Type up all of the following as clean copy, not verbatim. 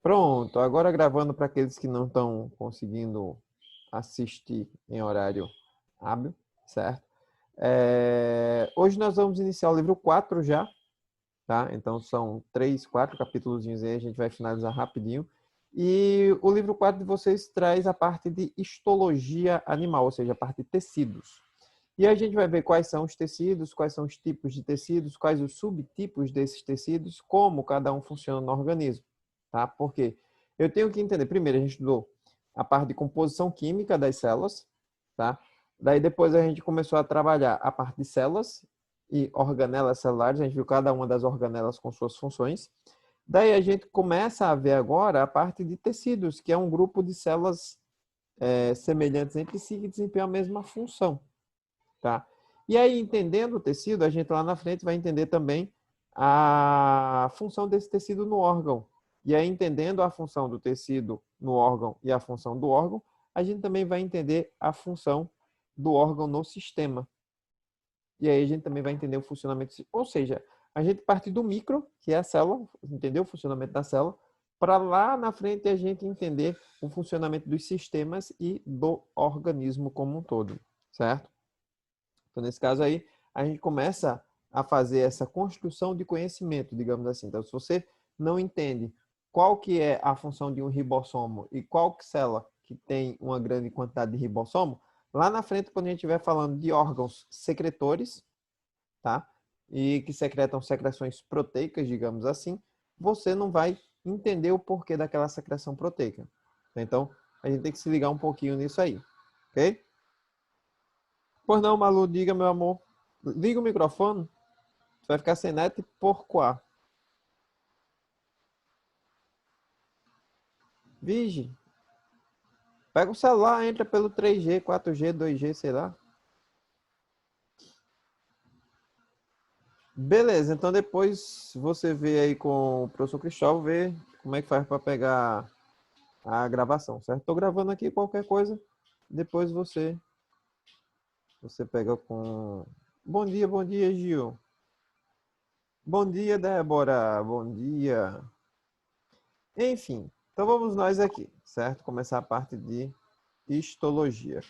Pronto, agora gravando para aqueles que não estão conseguindo assistir em horário hábil, certo? Hoje nós vamos iniciar o livro 4 já, tá? Então são 3, 4 capítulos aí, a gente vai finalizar rapidinho. E o livro 4 de vocês traz a parte de histologia animal, ou seja, a parte de tecidos. E a gente vai ver quais são os tecidos, quais são os tipos de tecidos, quais os subtipos desses tecidos, como cada um funciona no organismo, tá? Porque eu tenho que entender, primeiro a gente estudou a parte de composição química das células, tá? Daí depois a gente começou a trabalhar a parte de células e organelas celulares, a gente viu cada uma das organelas com suas funções. Daí a gente começa a ver agora a parte de tecidos, que é um grupo de células semelhantes entre si que desempenham a mesma função. Tá? E aí, entendendo o tecido, a gente lá na frente vai entender também a função desse tecido no órgão. E aí, entendendo a função do tecido no órgão e a função do órgão, a gente também vai entender a função do órgão no sistema. E aí a gente também vai entender o funcionamento. Ou seja, a gente parte do micro, que é a célula, entender o funcionamento da célula, para lá na frente a gente entender o funcionamento dos sistemas e do organismo como um todo, certo? Então, nesse caso aí, a gente começa a fazer essa construção de conhecimento, digamos assim. Então, se você não entende qual que é a função de um ribossomo e qual célula que tem uma grande quantidade de ribossomo, lá na frente, quando a gente estiver falando de órgãos secretores, tá? E que secretam secreções proteicas, digamos assim, você não vai entender o porquê daquela secreção proteica. Então, a gente tem que se ligar um pouquinho nisso aí, ok? Pois não, Malu, diga, meu amor. Liga o microfone. Você vai ficar sem net por quá. Vige. Pega o celular, entra pelo 3G, 4G, 2G, sei lá. Beleza, então depois você vê aí com o professor Cristóvão, vê como é que faz para pegar a gravação, certo? Tô gravando aqui qualquer coisa, depois você pega com... bom dia, Gil. Bom dia, Débora. Bom dia. Enfim, então vamos nós aqui, certo? Começar a parte de histologia.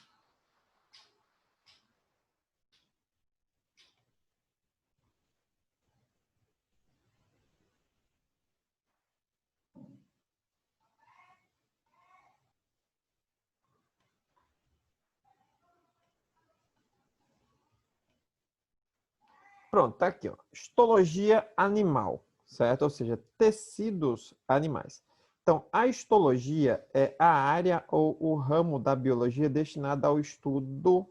Pronto, tá aqui, ó. Histologia animal, certo? Ou seja, tecidos animais. Então, a histologia é a área ou o ramo da biologia destinada ao estudo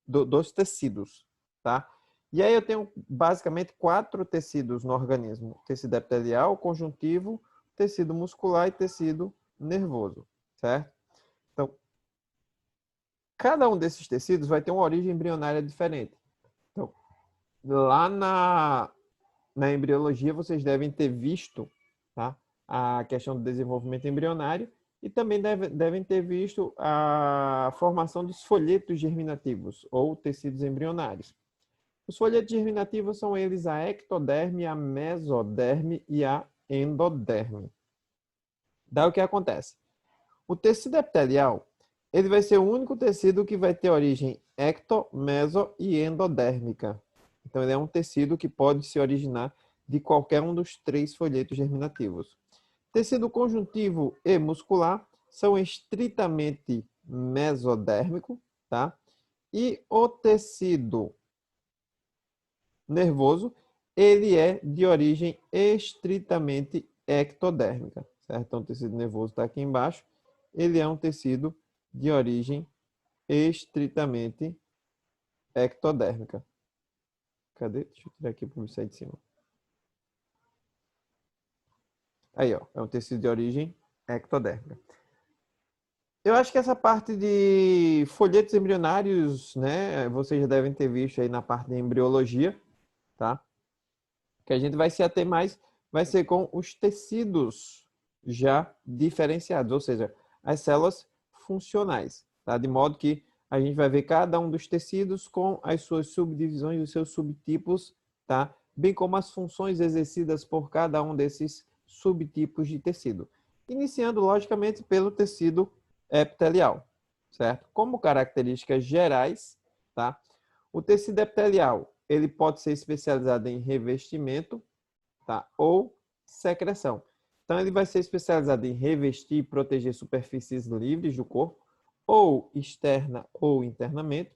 dos tecidos, tá? E aí eu tenho basicamente 4 tecidos no organismo: tecido epitelial, conjuntivo, tecido muscular e tecido nervoso, certo? Então, cada um desses tecidos vai ter uma origem embrionária diferente. Então, lá na embriologia, vocês devem ter visto, tá, a questão do desenvolvimento embrionário e também devem ter visto a formação dos folhetos germinativos ou tecidos embrionários. Os folhetos germinativos são eles a ectoderme, a mesoderme e a endoderme. Daí o que acontece? O tecido epitelial, ele vai ser o único tecido que vai ter origem ecto, meso e endodérmica. Então, ele é um tecido que pode se originar de qualquer um dos 3 folhetos germinativos. Tecido conjuntivo e muscular são estritamente mesodérmico, tá? E o tecido nervoso, ele é de origem estritamente ectodérmica, certo? Então, o tecido nervoso está aqui embaixo. Ele é um tecido de origem estritamente ectodérmica. Cadê? Deixa eu tirar aqui para sair de cima. Aí, ó, é um tecido de origem ectodérmica. Eu acho que essa parte de folhetos embrionários, né, vocês já devem ter visto aí na parte de embriologia, tá? Que a gente vai se ater mais, vai ser com os tecidos já diferenciados, ou seja, as células funcionais, tá? De modo que a gente vai ver cada um dos tecidos com as suas subdivisões, os seus subtipos, tá? Bem como as funções exercidas por cada um desses subtipos de tecido, iniciando logicamente pelo tecido epitelial, certo? Como características gerais, tá? O tecido epitelial, ele pode ser especializado em revestimento, tá? Ou secreção. Então, ele vai ser especializado em revestir e proteger superfícies livres do corpo, ou externa ou internamente,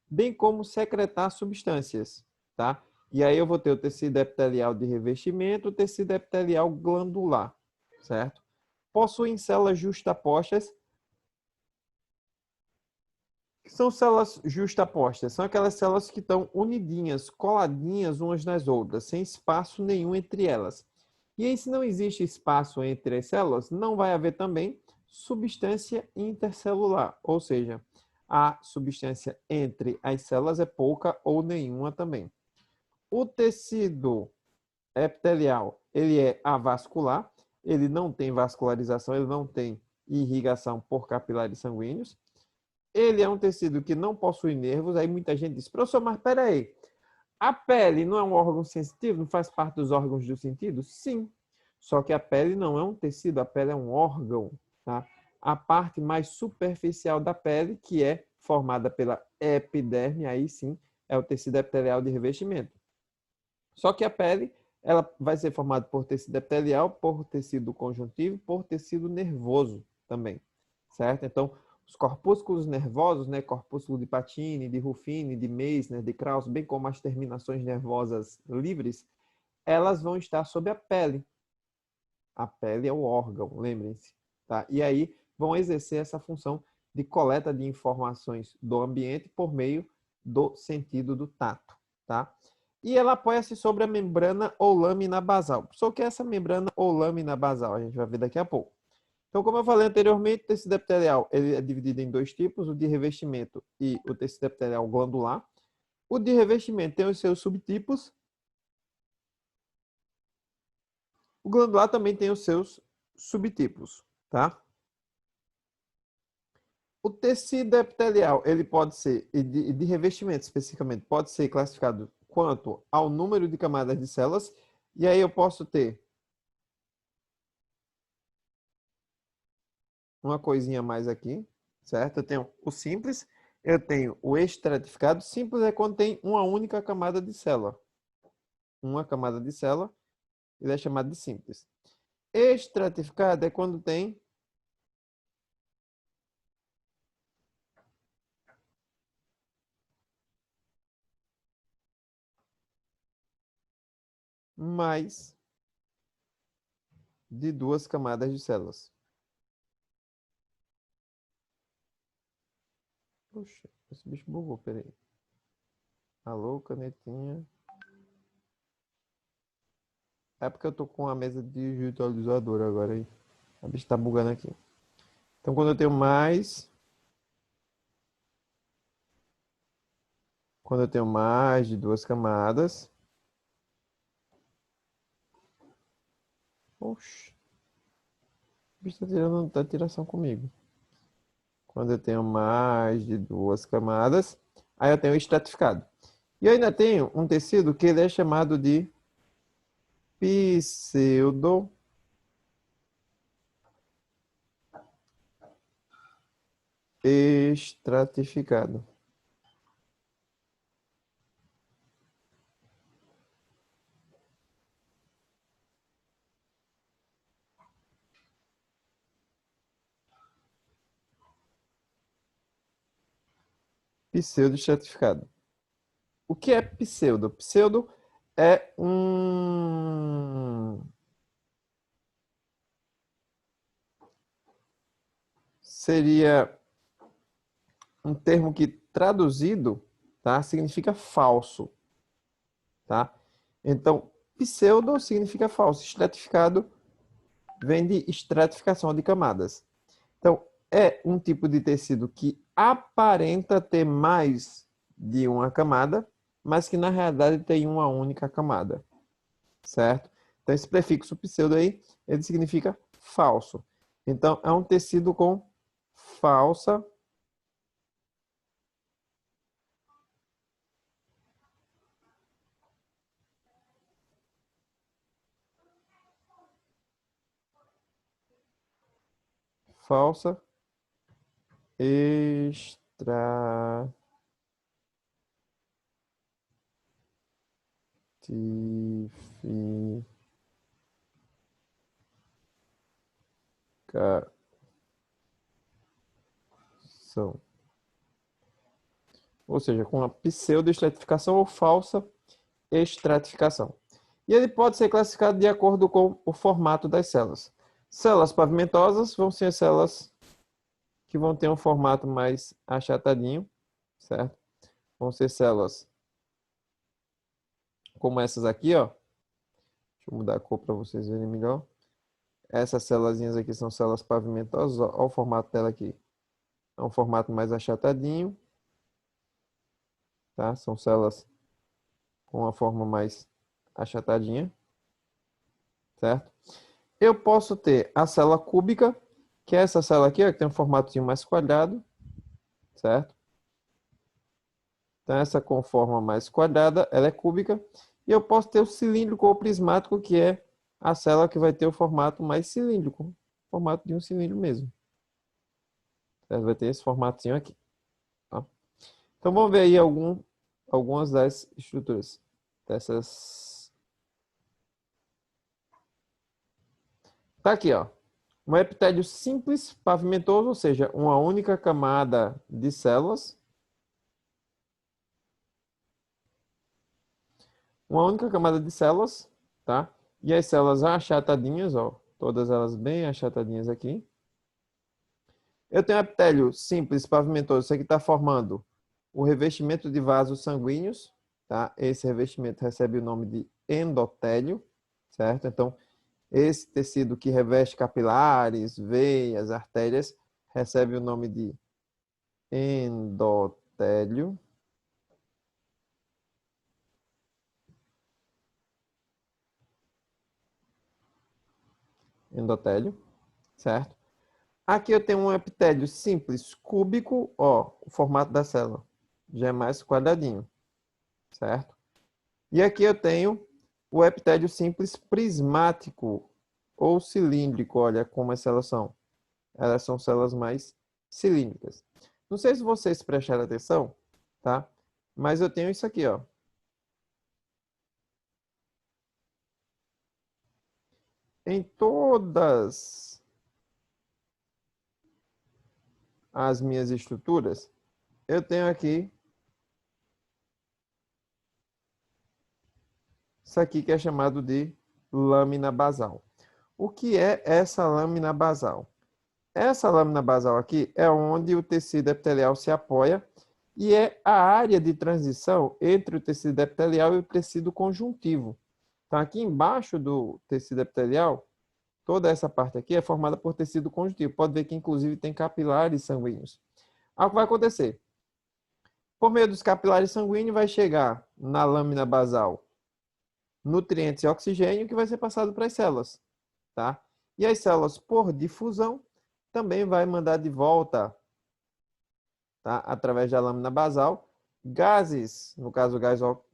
bem como secretar substâncias, tá? E aí eu vou ter o tecido epitelial de revestimento, o tecido epitelial glandular, certo? Possuem células justapostas. Que são células justapostas? São aquelas células que estão unidinhas, coladinhas umas nas outras, sem espaço nenhum entre elas. E aí, se não existe espaço entre as células, não vai haver também substância intercelular, ou seja, a substância entre as células é pouca ou nenhuma também. O tecido epitelial, ele é avascular, ele não tem vascularização, ele não tem irrigação por capilares sanguíneos. Ele é um tecido que não possui nervos. Aí muita gente diz, professor, mas peraí, a pele não é um órgão sensitivo? Não faz parte dos órgãos do sentido? Sim. Só que a pele não é um tecido, a pele é um órgão, tá? A parte mais superficial da pele, que é formada pela epiderme, aí sim é o tecido epitelial de revestimento. Só que a pele, ela vai ser formada por tecido epitelial, por tecido conjuntivo, por tecido nervoso também, certo? Então, os corpúsculos nervosos, né, corpúsculo de Pacini, de Ruffini, de Meissner, de Krauss, bem como as terminações nervosas livres, elas vão estar sob a pele. A pele é o órgão, lembrem-se, tá? E aí vão exercer essa função de coleta de informações do ambiente por meio do sentido do tato, tá? E ela apoia-se sobre a membrana ou lâmina basal. Só que essa membrana ou lâmina basal, a gente vai ver daqui a pouco. Então, como eu falei anteriormente, o tecido epitelial ele é dividido em dois tipos, o de revestimento e o tecido epitelial glandular. O de revestimento tem os seus subtipos. O glandular também tem os seus subtipos, tá? O tecido epitelial, ele pode ser, e de revestimento especificamente, pode ser classificado quanto ao número de camadas de células, e aí eu posso ter uma coisinha a mais aqui, certo? Eu tenho o simples, eu tenho o estratificado. Simples é quando tem uma única camada de célula. Uma camada de célula, ele é chamado de simples. Estratificado é quando tem mais de duas camadas de células. Puxa, esse bicho bugou, peraí. Alô, canetinha. É porque eu tô com a mesa digitalizadora agora aí. A bicho tá bugando aqui. Então, quando eu tenho mais. Quando eu tenho mais de duas camadas. Oxi. O bicho tá tirando tá tiração comigo. Quando eu tenho mais de duas camadas. Aí eu tenho estratificado. E eu ainda tenho um tecido que ele é chamado de pseudo estratificado. Pseudo-estratificado. O que é pseudo? Pseudo é seria um termo que traduzido, tá, significa falso, tá? Então, pseudo significa falso, estratificado vem de estratificação de camadas. Então, é um tipo de tecido que aparenta ter mais de uma camada, mas que na realidade tem uma única camada, certo? Então, esse prefixo pseudo aí, ele significa falso. Então, é um tecido com falsa falsa estratificação. Ou seja, com a pseudoestratificação ou falsa estratificação. E ele pode ser classificado de acordo com o formato das células. Células pavimentosas vão ser células que vão ter um formato mais achatadinho, certo? Vão ser células como essas aqui, ó. Deixa eu mudar a cor para vocês verem melhor. Essas células aqui são células pavimentosas. Olha o formato dela aqui. É um formato mais achatadinho. Tá? São células com uma forma mais achatadinha. Certo? Eu posso ter a célula cúbica, que é essa célula aqui, ó, que tem um formato mais quadrado. Certo? Então, essa com forma mais quadrada, ela é cúbica. E eu posso ter o cilíndrico ou prismático, que é a célula que vai ter o formato mais cilíndrico. Formato de um cilindro mesmo. Ela vai ter esse formatinho aqui. Tá? Então, vamos ver aí algumas das estruturas dessas. Tá aqui, ó. Um epitélio simples pavimentoso, ou seja, uma única camada de células. Uma única camada de células, tá? E as células achatadinhas, ó. Todas elas bem achatadinhas aqui. Eu tenho um epitélio simples pavimentoso. Isso aqui está formando o revestimento de vasos sanguíneos, tá? Esse revestimento recebe o nome de endotélio, certo? Então, esse tecido que reveste capilares, veias, artérias, recebe o nome de endotélio. Endotélio, certo? Aqui eu tenho um epitélio simples cúbico, ó, o formato da célula já é mais quadradinho, certo? E aqui eu tenho o epitélio simples prismático ou cilíndrico, olha como as células são. Elas são células mais cilíndricas. Não sei se vocês prestaram atenção, tá? Mas eu tenho isso aqui, ó. Em todas as minhas estruturas, eu tenho aqui isso aqui que é chamado de lâmina basal. O que é essa lâmina basal? Essa lâmina basal aqui é onde o tecido epitelial se apoia e é a área de transição entre o tecido epitelial e o tecido conjuntivo. Então, aqui embaixo do tecido epitelial, toda essa parte aqui é formada por tecido conjuntivo. Pode ver que, inclusive, tem capilares sanguíneos. Aí, o que vai acontecer? Por meio dos capilares sanguíneos, vai chegar na lâmina basal nutrientes e oxigênio que vai ser passado para as células. Tá? E as células, por difusão, também vai mandar de volta, tá? Através da lâmina basal, gases, no caso o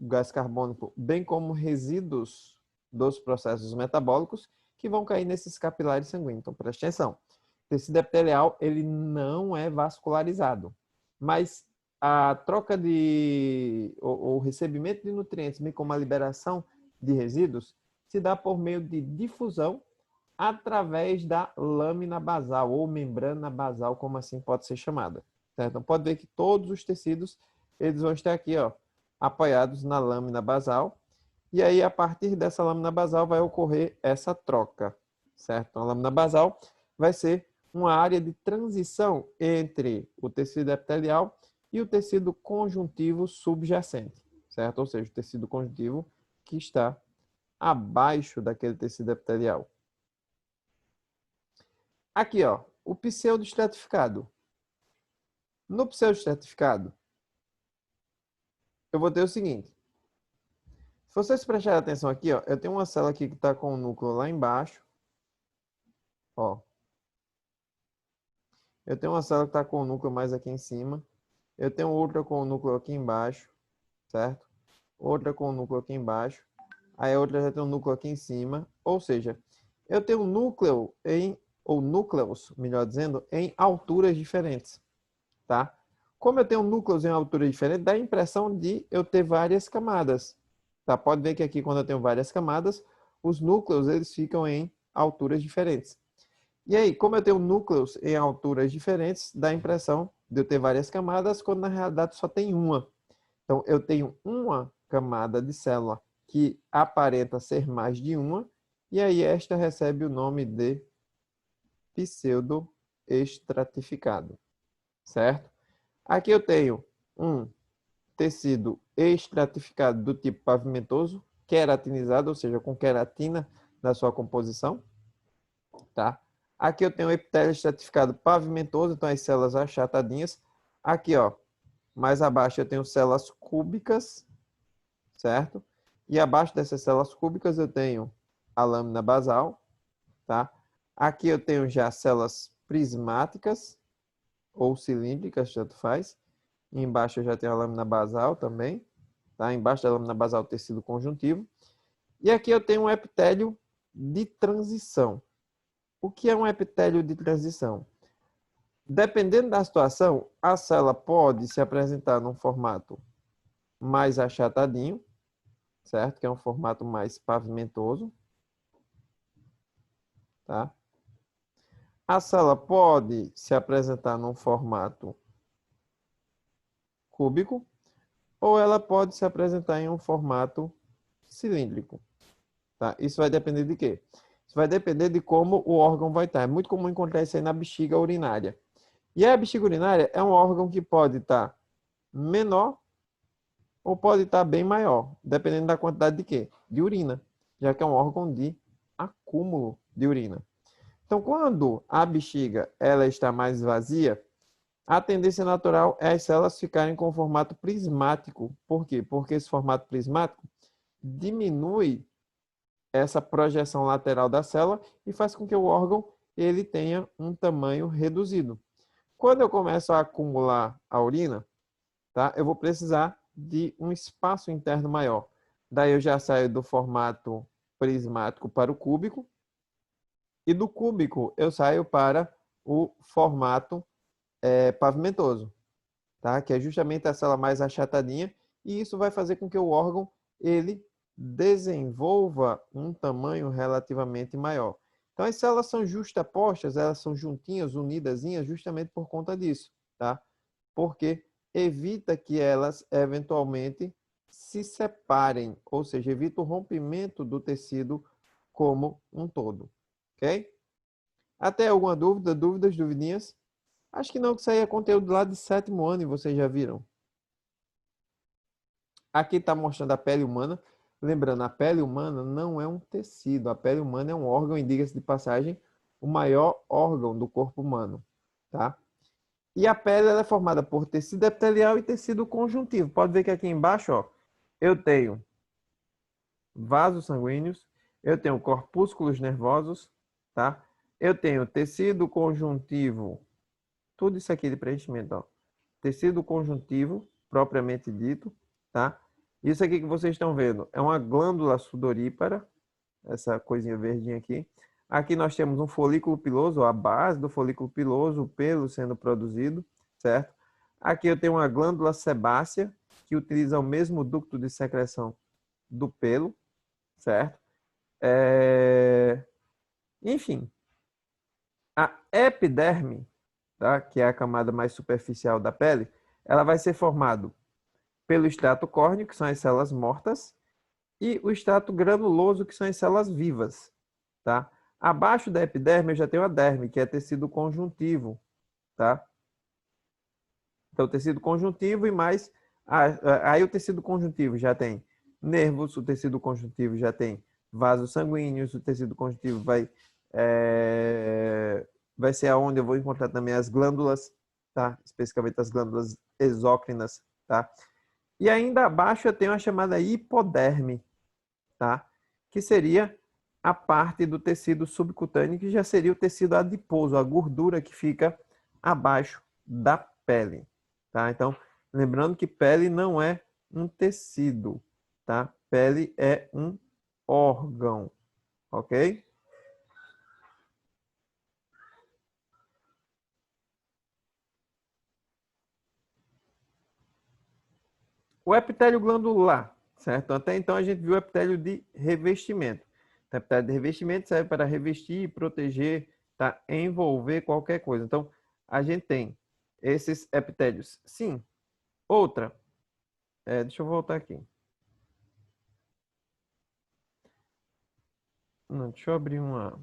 gás carbônico, bem como resíduos dos processos metabólicos, que vão cair nesses capilares sanguíneos. Então, preste atenção. O tecido epitelial, ele não é vascularizado, mas a troca o recebimento de nutrientes, bem como a liberação de resíduos, se dá por meio de difusão através da lâmina basal ou membrana basal, como assim pode ser chamada. Certo? Então, pode ver que todos os tecidos eles vão estar aqui, ó, apoiados na lâmina basal. E aí, a partir dessa lâmina basal, vai ocorrer essa troca. Certo? Então, a lâmina basal vai ser uma área de transição entre o tecido epitelial e o tecido conjuntivo subjacente. Certo? Ou seja, o tecido conjuntivo que está abaixo daquele tecido epitelial. Aqui, ó, o pseudoestratificado. No pseudoestratificado, eu vou ter o seguinte. Se vocês prestarem atenção aqui, ó, eu tenho uma célula aqui que está com o núcleo lá embaixo. Ó. Eu tenho uma célula que está com o núcleo mais aqui em cima. Eu tenho outra com o núcleo aqui embaixo, certo? Outra com o núcleo aqui embaixo. Aí a outra já tem um núcleo aqui em cima. Ou seja, eu tenho um núcleo em ou núcleos, melhor dizendo, em alturas diferentes, tá? Como eu tenho núcleos em alturas diferentes, dá a impressão de eu ter várias camadas, tá? Pode ver que aqui, quando eu tenho várias camadas, os núcleos, eles ficam em alturas diferentes. E aí, como eu tenho núcleos em alturas diferentes, dá a impressão de eu ter várias camadas, quando na realidade só tem uma. Então, eu tenho uma camada de célula que aparenta ser mais de uma, e aí esta recebe o nome de pseudoestratificado, certo? Aqui eu tenho um tecido estratificado do tipo pavimentoso, queratinizado, ou seja, com queratina na sua composição, tá? Aqui eu tenho o epitélio estratificado pavimentoso, então as células achatadinhas. Aqui, ó, mais abaixo eu tenho células cúbicas, certo? E abaixo dessas células cúbicas eu tenho a lâmina basal, tá? Aqui eu tenho já células prismáticas ou cilíndricas, tanto faz. E embaixo eu já tenho a lâmina basal também, tá? Embaixo da lâmina basal o tecido conjuntivo. E aqui eu tenho um epitélio de transição. O que é um epitélio de transição? Dependendo da situação, a célula pode se apresentar num formato mais achatadinho, certo? Que é um formato mais pavimentoso, tá? A célula pode se apresentar num formato cúbico ou ela pode se apresentar em um formato cilíndrico, tá? Isso vai depender de quê? Isso vai depender de como o órgão vai estar. É muito comum encontrar isso aí na bexiga urinária. E a bexiga urinária é um órgão que pode estar menor ou pode estar bem maior, dependendo da quantidade de quê? De urina, já que é um órgão de acúmulo de urina. Então, quando a bexiga ela está mais vazia, a tendência natural é as células ficarem com o formato prismático. Por quê? Porque esse formato prismático diminui essa projeção lateral da célula e faz com que o órgão ele tenha um tamanho reduzido. Quando eu começo a acumular a urina, tá? Eu vou precisar de um espaço interno maior. Daí eu já saio do formato prismático para o cúbico. E do cúbico eu saio para o formato pavimentoso, tá? Que é justamente a célula mais achatadinha. E isso vai fazer com que o órgão ele desenvolva um tamanho relativamente maior. Então as células são justapostas, elas são juntinhas, unidazinhas, justamente por conta disso, tá? Porque evita que elas eventualmente se separem, ou seja, evita o rompimento do tecido como um todo, ok? Até alguma dúvida? Dúvidas, duvidinhas? Acho que não, que isso aí é conteúdo lá de 7º ano e vocês já viram. Aqui está mostrando a pele humana. Lembrando, a pele humana não é um tecido. A pele humana é um órgão, e diga-se de passagem, o maior órgão do corpo humano, tá? E a pele ela é formada por tecido epitelial e tecido conjuntivo. Pode ver que aqui embaixo, ó, eu tenho vasos sanguíneos, eu tenho corpúsculos nervosos, tá? Eu tenho tecido conjuntivo, tudo isso aqui de preenchimento, ó. Tecido conjuntivo, propriamente dito, tá? Isso aqui que vocês estão vendo é uma glândula sudorípara, essa coisinha verdinha aqui. Aqui nós temos um folículo piloso, a base do folículo piloso, o pelo sendo produzido, certo? Aqui eu tenho uma glândula sebácea, que utiliza o mesmo ducto de secreção do pelo, certo? Enfim, a epiderme, tá? Que é a camada mais superficial da pele, ela vai ser formada pelo extrato córneo, que são as células mortas, e o extrato granuloso, que são as células vivas, tá? Abaixo da epiderme eu já tenho a derme, que é tecido conjuntivo, tá? Então, tecido conjuntivo e mais... Aí o tecido conjuntivo já tem nervos, o tecido conjuntivo já tem vasos sanguíneos, o tecido conjuntivo vai ser aonde eu vou encontrar também as glândulas, tá? Especificamente as glândulas exócrinas, tá? E ainda abaixo eu tenho a chamada hipoderme, tá? Que seria a parte do tecido subcutâneo, que já seria o tecido adiposo, a gordura que fica abaixo da pele, tá? Então, lembrando que pele não é um tecido, tá? Pele é um órgão, ok? O epitélio glandular, certo? Até então a gente viu o epitélio de revestimento. O epitélio de revestimento serve para revestir, proteger, tá? Envolver qualquer coisa. Então, a gente tem esses epitélios. Sim. Outra. Deixa eu voltar aqui. Não, deixa eu abrir uma.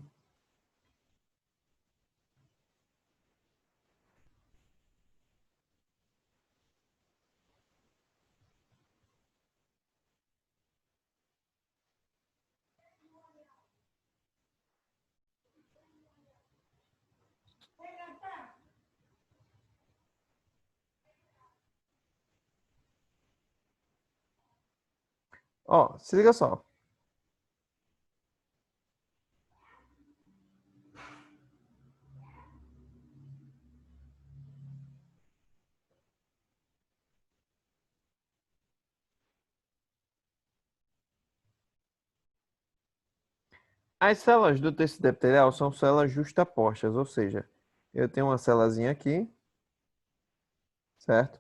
Ó, se liga só. As células do tecido epitelial são células justapostas, ou seja, eu tenho uma célulazinha aqui, certo?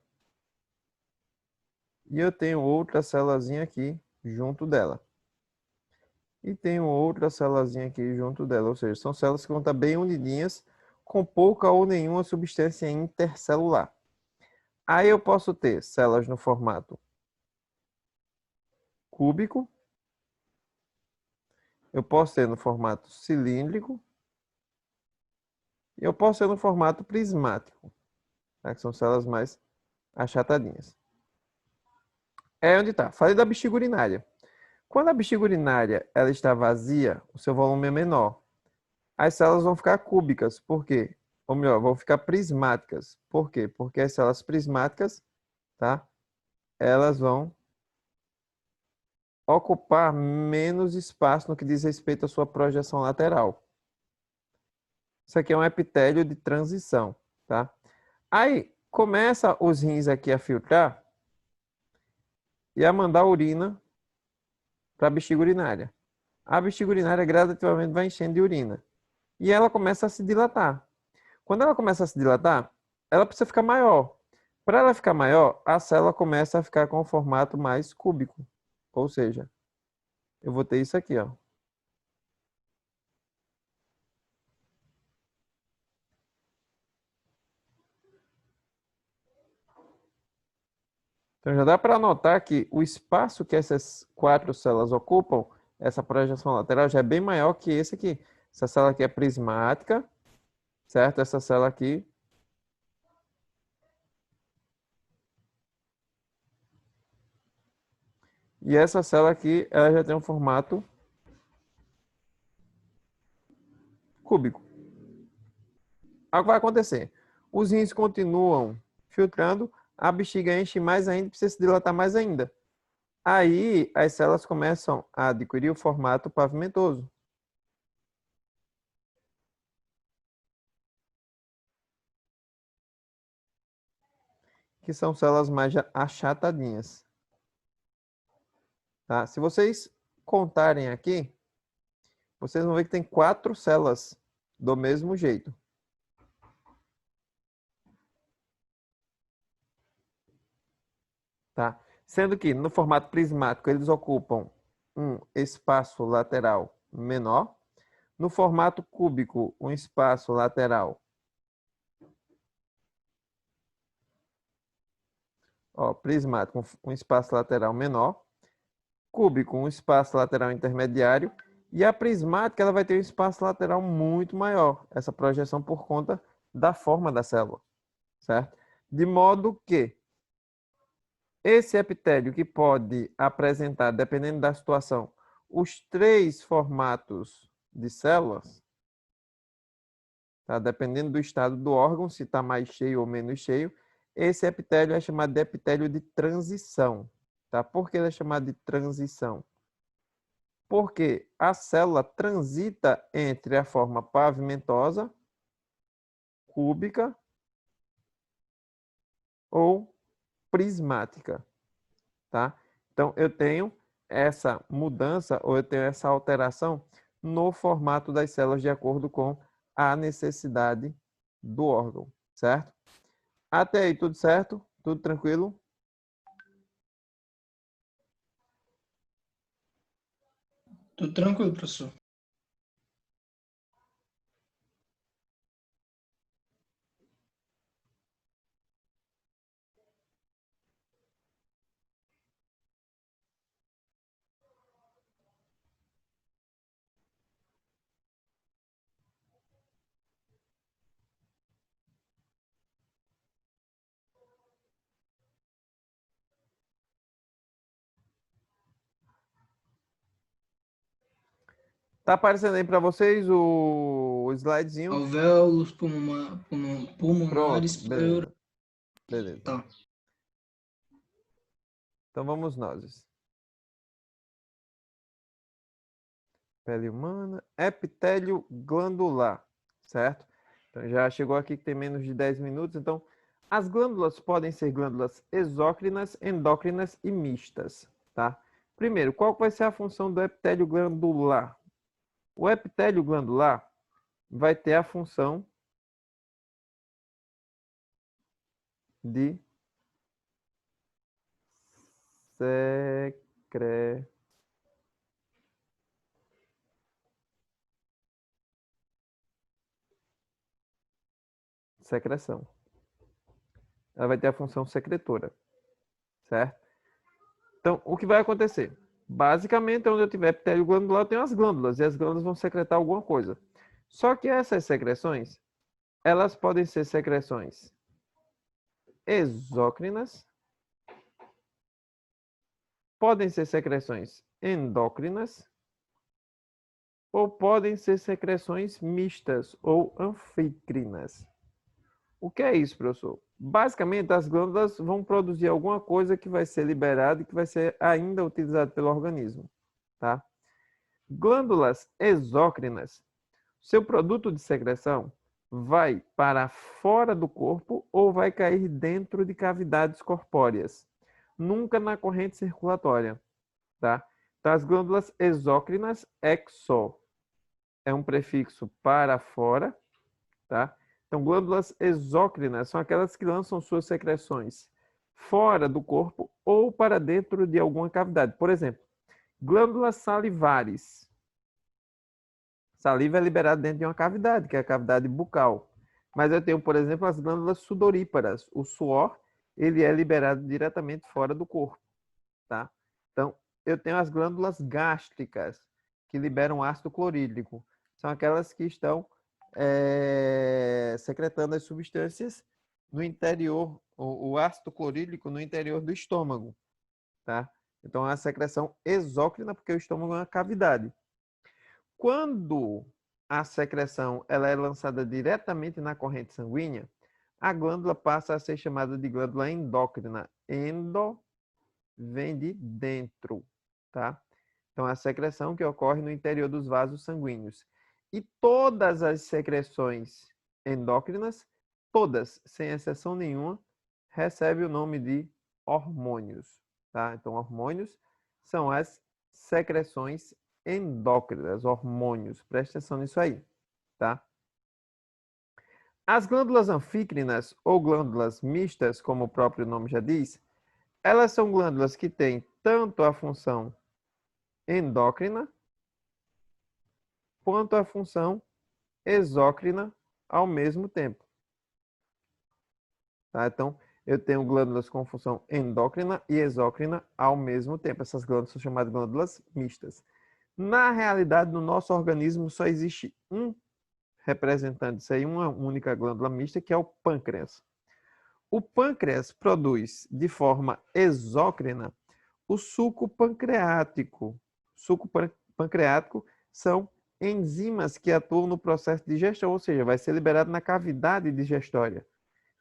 E eu tenho outra célulazinha aqui junto dela. E tenho outra célulazinha aqui junto dela, ou seja, são células que vão estar bem unidinhas, com pouca ou nenhuma substância intercelular. Aí eu posso ter células no formato cúbico, eu posso ter no formato cilíndrico, e eu posso ter no formato prismático, tá? Que são células mais achatadinhas. É onde está. Falei da bexiga urinária. Quando a bexiga urinária ela está vazia, o seu volume é menor. As células vão ficar cúbicas. Por quê? Ou melhor, vão ficar prismáticas. Por quê? Porque as células prismáticas, tá? Elas vão ocupar menos espaço no que diz respeito à sua projeção lateral. Isso aqui é um epitélio de transição, tá? Aí, começa os rins aqui a filtrar e a mandar urina para a bexiga urinária. A bexiga urinária gradativamente vai enchendo de urina. E ela começa a se dilatar. Quando ela começa a se dilatar, ela precisa ficar maior. Para ela ficar maior, a célula começa a ficar com um formato mais cúbico. Ou seja, eu vou ter isso aqui, ó. Então já dá para notar que o espaço que essas quatro células ocupam, essa projeção lateral já é bem maior que esse aqui. Essa célula aqui é prismática, certo? Essa célula aqui. E essa célula aqui, ela já tem um formato cúbico. Aí o que vai acontecer? Os rins continuam filtrando, a bexiga enche mais ainda, precisa se dilatar mais ainda. Aí as células começam a adquirir o formato pavimentoso, que são células mais achatadinhas. Tá? Se vocês contarem aqui, vocês vão ver que tem 4 células do mesmo jeito. Tá? Sendo que no formato prismático eles ocupam um espaço lateral menor. No formato cúbico, um espaço lateral. Ó, prismático, um espaço lateral menor. Cúbico, um espaço lateral intermediário. E a prismática ela vai ter um espaço lateral muito maior. Essa projeção por conta da forma da célula. Certo? De modo que esse epitélio que pode apresentar, dependendo da situação, os 3 formatos de células, tá? Dependendo do estado do órgão, se está mais cheio ou menos cheio, esse epitélio é chamado de epitélio de transição. Tá? Por que ele é chamado de transição? Porque a célula transita entre a forma pavimentosa, cúbica ou prismática. Tá? Então, eu tenho essa mudança ou eu tenho essa alteração no formato das células de acordo com a necessidade do órgão, certo? Até aí, tudo certo? Tudo tranquilo? Tudo tranquilo, professor. Tá aparecendo aí para vocês o slidezinho? Alvéolos Pronto, pulmonares, pleura. beleza. Beleza. Tá. Então vamos nós. Pele humana, epitélio glandular, certo? Então já chegou aqui que tem menos de 10 minutos. Então, as glândulas podem ser glândulas exócrinas, endócrinas e mistas, tá? Primeiro, qual vai ser a função do epitélio glandular? O epitélio glandular vai ter a função de secreção. Ela vai ter a função secretora, certo? Então, o que vai acontecer? Basicamente, onde eu tiver epitélio glandular, eu tenho as glândulas, e as glândulas vão secretar alguma coisa. Só que essas secreções, elas podem ser secreções exócrinas, podem ser secreções endócrinas, ou podem ser secreções mistas ou anfícrinas. O que é isso, professor? Basicamente, as glândulas vão produzir alguma coisa que vai ser liberada e que vai ser ainda utilizada pelo organismo, tá? Glândulas exócrinas, seu produto de secreção vai para fora do corpo ou vai cair dentro de cavidades corpóreas, nunca na corrente circulatória, tá? Então, as glândulas exócrinas, exo, é um prefixo para fora, tá? Então, glândulas exócrinas são aquelas que lançam suas secreções fora do corpo ou para dentro de alguma cavidade. Por exemplo, glândulas salivares. Saliva é liberada dentro de uma cavidade, que é a cavidade bucal. Mas eu tenho, por exemplo, as glândulas sudoríparas. O suor, ele é liberado diretamente fora do corpo, tá? Então, eu tenho as glândulas gástricas, que liberam ácido clorídrico. São aquelas que estão secretando as substâncias no interior, o ácido clorídrico no interior do estômago, tá? Então, é a secreção exócrina, porque o estômago é uma cavidade. Quando a secreção ela é lançada diretamente na corrente sanguínea, a glândula passa a ser chamada de glândula endócrina. Endo vem de dentro, tá? Então, a secreção que ocorre no interior dos vasos sanguíneos. E todas as secreções endócrinas, todas, sem exceção nenhuma, recebem o nome de hormônios, tá? Então, hormônios são as secreções endócrinas, hormônios. Presta atenção nisso aí, tá? As glândulas anfícrinas ou glândulas mistas, como o próprio nome já diz, elas são glândulas que têm tanto a função endócrina quanto a função exócrina ao mesmo tempo. Tá? Então, eu tenho glândulas com função endócrina e exócrina ao mesmo tempo. Essas glândulas são chamadas glândulas mistas. Na realidade, no nosso organismo só existe um representante disso aí, uma única glândula mista, que é o pâncreas. O pâncreas produz de forma exócrina o suco pancreático. Suco pancreático são enzimas que atuam no processo de digestão, ou seja, vai ser liberado na cavidade digestória.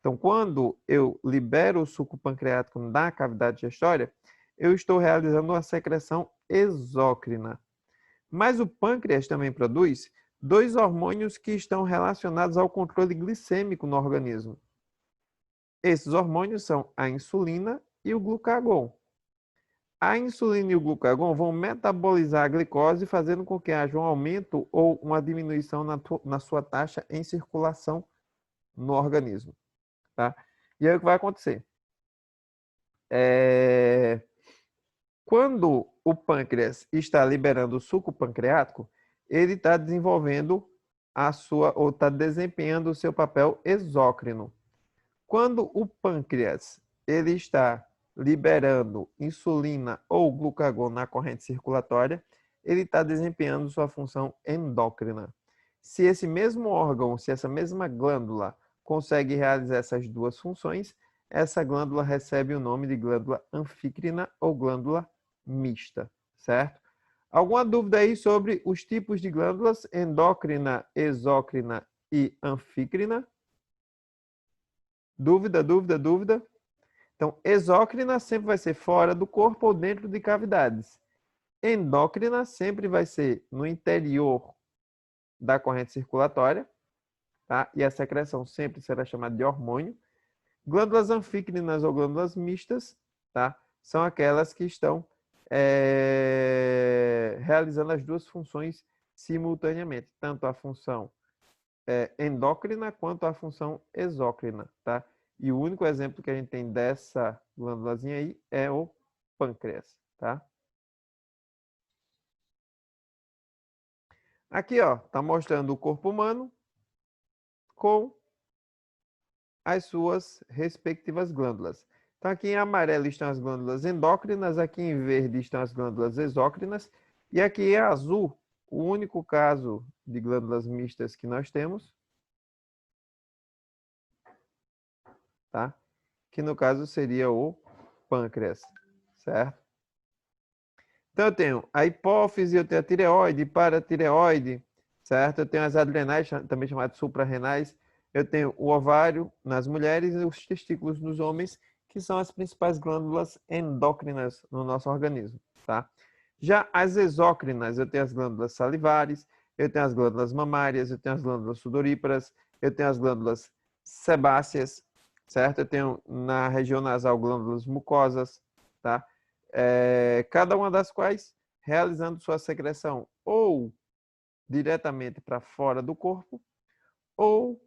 Então, quando eu libero o suco pancreático na cavidade digestória, eu estou realizando uma secreção exócrina. Mas o pâncreas também produz dois hormônios que estão relacionados ao controle glicêmico no organismo. Esses hormônios são a insulina e o glucagon. A insulina e o glucagon vão metabolizar a glicose, fazendo com que haja um aumento ou uma diminuição na sua taxa em circulação no organismo. Tá? E aí o que vai acontecer? Quando o pâncreas está liberando o suco pancreático, ele está desenvolvendo ou está desempenhando o seu papel exócrino. Quando o pâncreas ele está liberando insulina ou glucagon na corrente circulatória, ele está desempenhando sua função endócrina. Se esse mesmo órgão, se essa mesma glândula consegue realizar essas duas funções, essa glândula recebe o nome de glândula anfícrina ou glândula mista, certo? Alguma dúvida aí sobre os tipos de glândulas endócrina, exócrina e anfícrina? Dúvida, dúvida, dúvida? Então, exócrina sempre vai ser fora do corpo ou dentro de cavidades. Endócrina sempre vai ser no interior da corrente circulatória, tá? E a secreção sempre será chamada de hormônio. Glândulas anfícrinas ou glândulas mistas, tá? São aquelas que estão realizando as duas funções simultaneamente, tanto a função endócrina quanto a função exócrina, tá? E o único exemplo que a gente tem dessa glândulazinha aí é o pâncreas, tá? Aqui, ó, tá mostrando o corpo humano com as suas respectivas glândulas. Então, aqui em amarelo estão as glândulas endócrinas, aqui em verde estão as glândulas exócrinas, e aqui em azul, o único caso de glândulas mistas que nós temos, tá? Que no caso seria o pâncreas, certo? Então, eu tenho a hipófise, eu tenho a tireoide, paratireoide, certo? Eu tenho as adrenais, também chamadas suprarrenais. Eu tenho o ovário nas mulheres e os testículos nos homens, que são as principais glândulas endócrinas no nosso organismo, tá? Já as exócrinas, eu tenho as glândulas salivares, eu tenho as glândulas mamárias, eu tenho as glândulas sudoríparas, eu tenho as glândulas sebáceas, certo? Eu tenho na região nasal glândulas mucosas, tá? Cada uma das quais realizando sua secreção ou diretamente para fora do corpo ou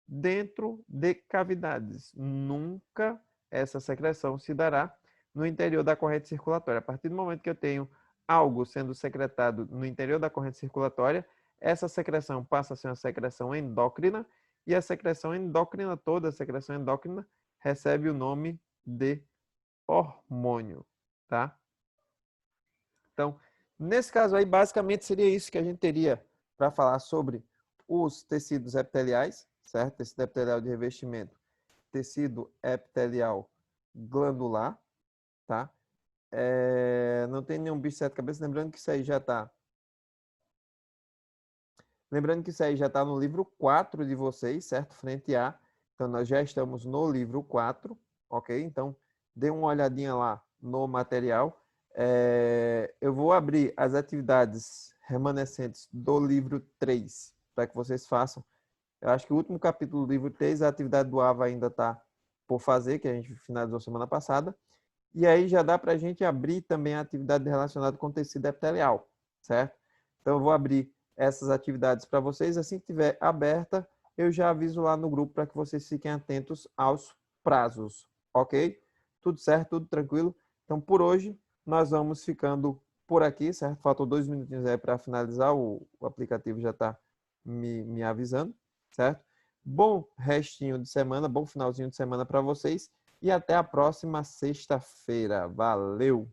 dentro de cavidades. Nunca essa secreção se dará no interior da corrente circulatória. A partir do momento que eu tenho algo sendo secretado no interior da corrente circulatória, essa secreção passa a ser uma secreção endócrina e a secreção endócrina, toda a secreção endócrina, recebe o nome de hormônio, tá? Então, nesse caso aí, basicamente seria isso que a gente teria para falar sobre os tecidos epiteliais, certo? Tecido epitelial de revestimento, tecido epitelial glandular, tá? Não tem nenhum bicho de sete cabeças, lembrando que isso aí já está no livro 4 de vocês, certo? Frente A. Então, nós já estamos no livro 4, ok? Então, dê uma olhadinha lá no material. Eu vou abrir as atividades remanescentes do livro 3 para que vocês façam. Eu acho que o último capítulo do livro 3, a atividade do AVA ainda está por fazer, que a gente finalizou semana passada. E aí já dá para a gente abrir também a atividade relacionada com tecido epitelial, certo? Então eu vou abrir essas atividades para vocês. Assim que tiver aberta, eu já aviso lá no grupo para que vocês fiquem atentos aos prazos, ok? Tudo certo, tudo tranquilo. Então por hoje nós vamos ficando por aqui, certo? Faltam 2 minutinhos aí para finalizar, o aplicativo já está me avisando, certo? Bom restinho de semana, bom finalzinho de semana para vocês e até a próxima sexta-feira. Valeu!